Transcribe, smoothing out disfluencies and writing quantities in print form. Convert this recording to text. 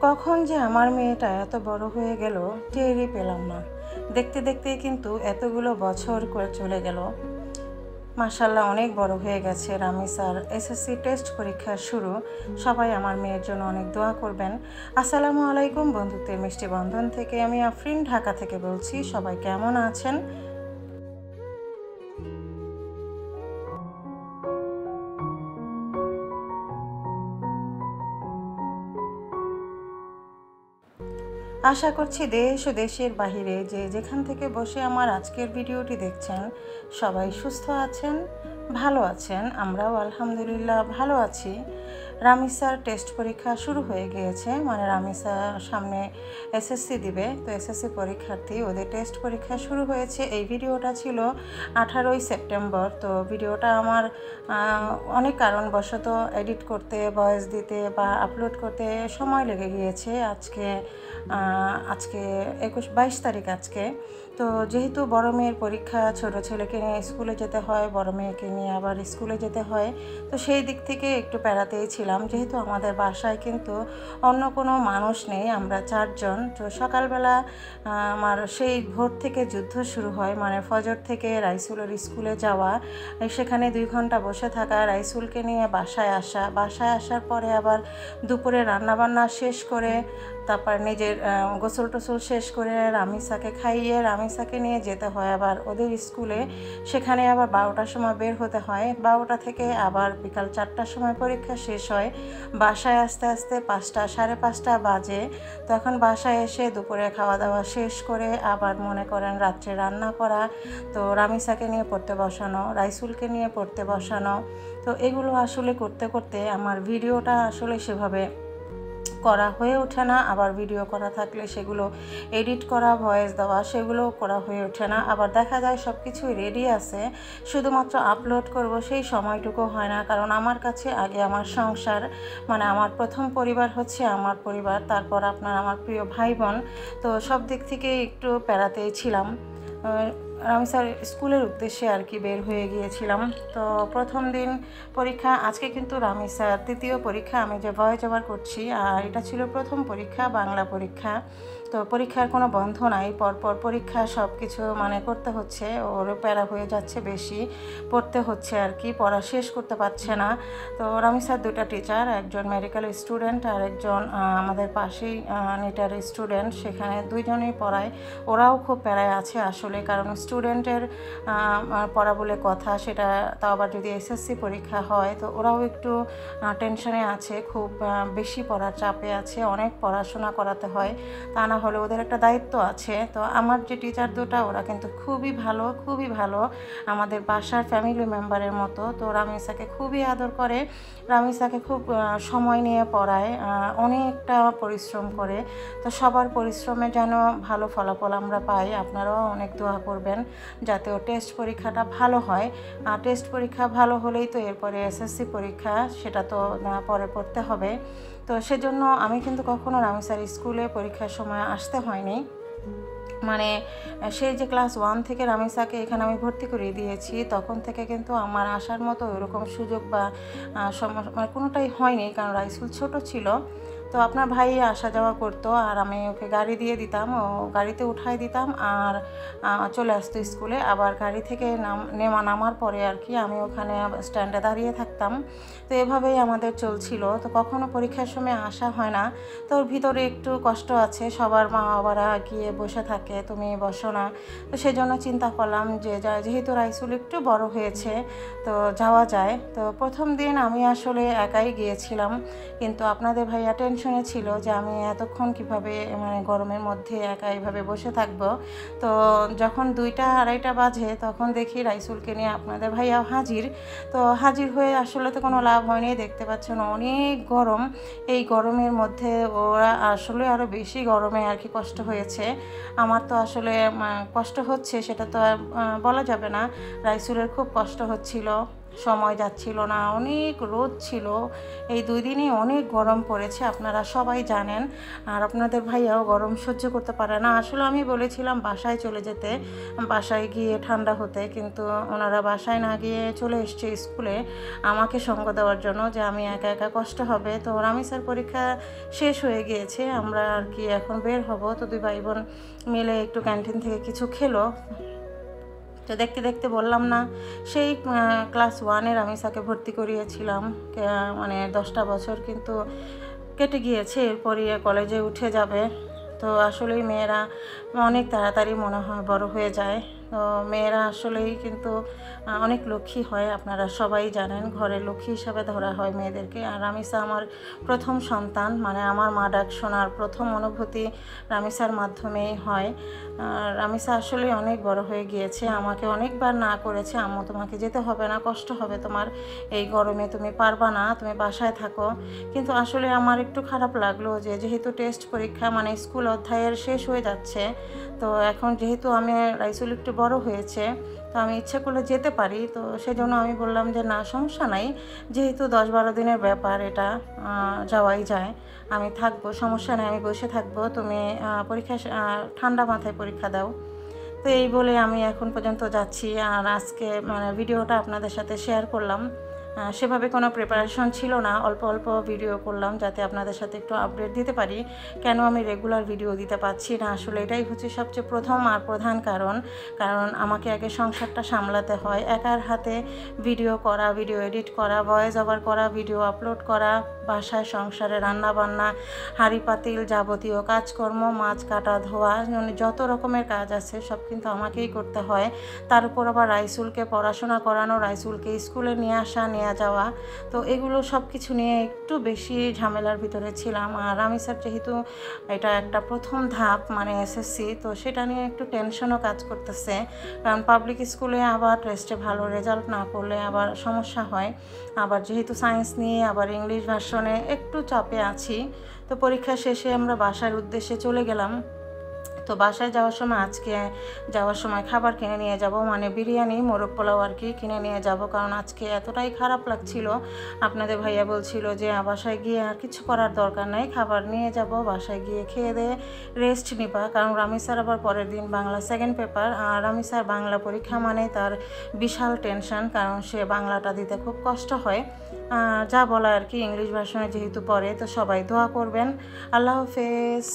কখন যে আমার মেয়েটা এত বড় হয়ে গেল টেরই পেলাম না। দেখতে দেখতে কিন্তু এতগুলো বছর করে চলে গেল। মাশাআল্লাহ অনেক বড় হয়ে গেছে। রামিসার এসএসসি টেস্ট পরীক্ষা শুরু। সবাই আমার মেয়ের জন্য অনেক দোয়া করবেন। আসসালামু আলাইকুম, বন্ধুত্বের মিষ্টি বন্ধন থেকে আমি আফরিন ঢাকা থেকে বলছি। সবাই কেমন আছেন? আশা করছি দেশ ও দেশের বাহিরে যে যেখান থেকে বসে আমার আজকের ভিডিওটি দেখছেন সবাই সুস্থ আছেন, ভালো আছেন। আমরাও আলহামদুলিল্লাহ ভালো আছি। রামিসার টেস্ট পরীক্ষা শুরু হয়ে গিয়েছে, মানে রামিসা সামনে এসএসসি দিবে, তো এসএসসি পরীক্ষার্থী ওদের টেস্ট পরীক্ষা শুরু হয়েছে। এই ভিডিওটা ছিল 18ই সেপ্টেম্বর। তো ভিডিওটা আমার অনেক কারণবশত এডিট করতে, ভয়েস দিতে বা আপলোড করতে সময় লেগে গিয়েছে। আজকে 22 তারিখ আজকে। তো যেহেতু বড় মেয়ের পরীক্ষা, ছোট ছেলেকে নিয়ে স্কুলে যেতে হয়, বড় মেয়েকে নিয়ে আবার স্কুলে যেতে হয়, তো সেই দিক থেকে একটু প্যারাতেই ছিলাম। যেহেতু আমাদের বাসায় কিন্তু অন্য কোনো মানুষ নেই, আমরা 4 জন। তো সকালবেলা আমার সেই ভোর থেকে যুদ্ধ শুরু হয়, মানে ফজর থেকে রাইসুলের স্কুলে যাওয়া, সেখানে 2 ঘন্টা বসে থাকা, রাইসুলকে নিয়ে বাসায় আসার পরে আবার দুপুরে রান্নাবান্না শেষ করে তারপর নিজের গোসল টোসল শেষ করে রামিসাকে খাইয়ে রামিসাকে নিয়ে যেতে হয় আবার ওদের স্কুলে। সেখানে আবার 12টার সময় বের হতে হয়। 12টা থেকে আবার বিকাল 4টার সময় পরীক্ষা শেষ হয়। বাসায় আস্তে আস্তে 5টা, সাড়ে 5টা বাজে। তখন বাসায় এসে দুপুরে খাওয়া দাওয়া শেষ করে আবার মনে করেন রাত্রে রান্না করা, তো রামিসাকে নিয়ে পড়তে বসানো, রাইসুলকে নিয়ে পড়তে বসানো। তো এগুলো আসলে করতে করতে আমার ভিডিওটা আসলে সেভাবে করা হয়ে ওঠে না। আবার ভিডিও করা থাকলে সেগুলো এডিট করা, ভয়েস দেওয়া, সেগুলোও করা হয়ে ওঠে না। আবার দেখা যায় সব কিছুই রেডি আছে, শুধুমাত্র আপলোড করব সেই সময়টুকু হয় না। কারণ আমার কাছে আগে আমার সংসার, মানে আমার প্রথম পরিবার হচ্ছে আমার পরিবার, তারপর আপনার আমার প্রিয় ভাই বোন। তো সব দিক থেকে একটু প্যারাতেই ছিলাম। রামিসার স্কুলের উদ্দেশ্যে আর কি বের হয়ে গিয়েছিলাম। তো প্রথম দিন পরীক্ষা, আজকে কিন্তু রামিসার তৃতীয় পরীক্ষা। আমি যে ভয়েস ওভার করছি, আর এটা ছিল প্রথম পরীক্ষা, বাংলা পরীক্ষা। তো পরীক্ষার কোনো বন্ধ নাই, পরপর পরীক্ষা, সব কিছু মানে করতে হচ্ছে। ওরও প্যারা হয়ে যাচ্ছে, বেশি পড়তে হচ্ছে আর কি, পড়া শেষ করতে পারছে না। তো রামিসার 2টা টিচার, একজন মেডিকেল স্টুডেন্ট আর একজন আমাদের পাশেই নেটার স্টুডেন্ট, সেখানে 2জনেই পড়ায়। ওরাও খুব প্যারায় আছে আসলে, কারণ স্টুডেন্টের পড়া বলে কথা, সেটা তাও আবার যদি এসএসসি পরীক্ষা হয়, তো ওরাও একটু টেনশনে আছে, খুব বেশি পড়ার চাপে আছে, অনেক পড়াশোনা করাতে হয়, তা না হলে ওদের একটা দায়িত্ব আছে। তো আমার যে টিচার 2টা, ওরা কিন্তু খুবই ভালো, খুবই ভালো, আমাদের বাসার ফ্যামিলি মেম্বারের মতো। তো রামিসাকে খুবই আদর করে, রামিসাকে খুব সময় নিয়ে পড়ায়, অনেকটা পরিশ্রম করে। তো সবার পরিশ্রমে যেন ভালো ফলাফল আমরা পাই। আপনারাও অনেক দোয়া করবেন যাতে ও টেস্ট পরীক্ষাটা ভালো হয়। আর টেস্ট পরীক্ষা ভালো হলেই তো এরপরে এসএসসি পরীক্ষা, সেটা তো পরে পড়তে হবে। তো সেজন্য আমি কিন্তু কখনো রামিসার স্কুলে পরীক্ষার সময় আসতে হয়নি। মানে সেই যে ক্লাস 1 থেকে রামিসাকে এখানে আমি ভর্তি করিয়ে দিয়েছি, তখন থেকে কিন্তু আমার আসার মতো ওরকম সুযোগ বা মানে কোনোটাই হয়নি, কারণ রাইসুল ছোট ছিল। তো আপনার ভাই আসা যাওয়া করতো, আর আমি ওকে গাড়ি দিয়ে দিতাম, ও গাড়িতে উঠাই দিতাম আর চলে আসতো স্কুলে। আবার গাড়ি থেকে নামার পরে আর কি আমি ওখানে স্ট্যান্ডে দাঁড়িয়ে থাকতাম। তো এভাবেই আমাদের চলছিল। তো কখনো পরীক্ষার সময় আসা হয় না। তো ওর ভিতরে একটু কষ্ট আছে, সবার মা বাবারা গিয়ে বসে থাকে, তুমি বসো না। তো সেজন্য চিন্তা করলাম যে যেহেতু রাইসুল একটু বড় হয়েছে, তো যাওয়া যায়। তো প্রথম দিন আমি আসলে একাই গিয়েছিলাম, কিন্তু আপনাদের ভাইয়া টেনশনে ছিল যে আমি এতক্ষণ কিভাবে, মানে গরমের মধ্যে একা এইভাবে বসে থাকব। তো যখন 2টা আড়াইটা বাজে, তখন দেখি রাইসুলকে নিয়ে আপনাদের ভাইয়া হাজির। তো হাজির হয়ে আসলে তো কোনো লাভ হয়নি, দেখতে পাচ্ছেন অনেক গরম। এই গরমের মধ্যে ওরা আসলে আরও বেশি গরমে আর কি কষ্ট হয়েছে। আমার তো আসলে কষ্ট হচ্ছে সেটা তো আর বলা যাবে না, রাইসুলের খুব কষ্ট হচ্ছিল। সময় যাচ্ছিল না, অনেক রোদ ছিল। এই 2 দিনই অনেক গরম পড়েছে, আপনারা সবাই জানেন। আর আপনাদের ভাইয়াও গরম সহ্য করতে পারে না। আসলে আমি বলেছিলাম বাসায় চলে যেতে, বাসায় গিয়ে ঠান্ডা হতে, কিন্তু ওনারা বাসায় না গিয়ে চলে এসছে স্কুলে আমাকে সঙ্গ দেওয়ার জন্য, যে আমি একা একা কষ্ট হবে। তো রামিসার পরীক্ষা শেষ হয়ে গিয়েছে, আমরা আর কি এখন বের হব। তো 2 ভাই বোন মিলে একটু ক্যান্টিন থেকে কিছু খেলো। তো দেখতে দেখতে বললাম না, সেই ক্লাস 1-এর রামিসাকে ভর্তি করিয়েছিলাম, মানে 10টা বছর কিন্তু কেটে গিয়েছে, এরপরই কলেজে উঠে যাবে। তো আসলেই মেয়েরা অনেক তাড়াতাড়ি মনে হয় বড় হয়ে যায়। তো মেয়েরা আসলেই কিন্তু অনেক লক্ষ্মী হয়, আপনারা সবাই জানেন। ঘরের লক্ষ্মী হিসাবে ধরা হয় মেয়েদেরকে। আর রামিসা আমার প্রথম সন্তান, মানে আমার মা ডাক শোনার প্রথম অনুভূতি রামিসার মাধ্যমেই হয়। রামিসা আসলে অনেক বড় হয়ে গিয়েছে, আমাকে অনেকবার না করেছে, আম্মু তোমাকে যেতে হবে না, কষ্ট হবে তোমার, এই গরমে তুমি পারবা না, তুমি বাসায় থাকো। কিন্তু আসলে আমার একটু খারাপ লাগলো যে যেহেতু টেস্ট পরীক্ষা মানে স্কুল অধ্যায়ের শেষ হয়ে যাচ্ছে, তো এখন যেহেতু আমি রাইসুল একটু বড় হয়েছে, তো আমি ইচ্ছা করলে যেতে পারি। তো সেজন্য আমি বললাম যে না, সমস্যা নাই, যেহেতু 10-12 দিনের ব্যাপার, এটা যাওয়াই যায়, আমি থাকবো, সমস্যা নেই, আমি বসে থাকবো, তুমি পরীক্ষা ঠান্ডা মাথায় পরীক্ষা দাও। তো এই বলে আমি এখন পর্যন্ত যাচ্ছি। আর আজকে মানে ভিডিওটা আপনাদের সাথে শেয়ার করলাম, সেভাবে কোনো প্রিপারেশন ছিল না, অল্প অল্প ভিডিও করলাম যাতে আপনাদের সাথে একটু আপডেট দিতে পারি। কেন আমি রেগুলার ভিডিও দিতে পারছি না, আসলে এটাই হচ্ছে সবচেয়ে প্রথম আর প্রধান কারণ আমাকে আগে সংসারটা সামলাতে হয়, একার হাতে ভিডিও করা, ভিডিও এডিট করা, ভয়েস ওভার করা, ভিডিও আপলোড করা, বাসায় সংসারে রান্না বান্না, হাঁড়ি পাতিল যাবতীয় কাজকর্ম, মাছ কাটা ধোয়া, মানে যত রকমের কাজ আছে সব কিন্তু আমাকেই করতে হয়। তার উপর আবার রাইসুলকে পড়াশোনা করানো, রাইসুলকে স্কুলে নিয়ে আসা নিয়ে যাওয়া, তো এগুলো সব কিছু নিয়ে একটু বেশি ঝামেলার ভিতরে ছিলাম। আর রামিসার যেহেতু এটা একটা প্রথম ধাপ মানে এসএসসি, তো সেটা নিয়ে একটু টেনশনও কাজ করতেছে, কারণ পাবলিক স্কুলে আবার টেস্টে ভালো রেজাল্ট না করলে আবার সমস্যা হয়। আবার যেহেতু সায়েন্স নিয়ে আবার ইংলিশ ভার্সনে একটু চাপে আছি। তো পরীক্ষা শেষে আমরা বাসার উদ্দেশ্যে চলে গেলাম। তো বাসায় যাওয়ার সময় যাওয়ার সময় খাবার কিনে নিয়ে যাব, মানে বিরিয়ানি, মোরগ পোলাও আর কি কিনে নিয়ে যাব, কারণ আজকে এতটাই খারাপ লাগছিল। আপনাদের ভাইয়া বলছিল যে বাসায় গিয়ে আর কিছু করার দরকার নাই, খাবার নিয়ে যাব, বাসায় গিয়ে খেয়ে দিয়ে রেস্ট নিবা, কারণ রামিসার আবার পরের দিন বাংলা সেকেন্ড পেপার। আর রামিসার বাংলা পরীক্ষা মানে তার বিশাল টেনশন, কারণ সে বাংলাটা দিতে খুব কষ্ট হয়। যা বলা আর কি, ইংলিশ ভার্সনে যেহেতু পড়ে, তো সবাই দোয়া করবেন। আল্লাহ হাফেজ।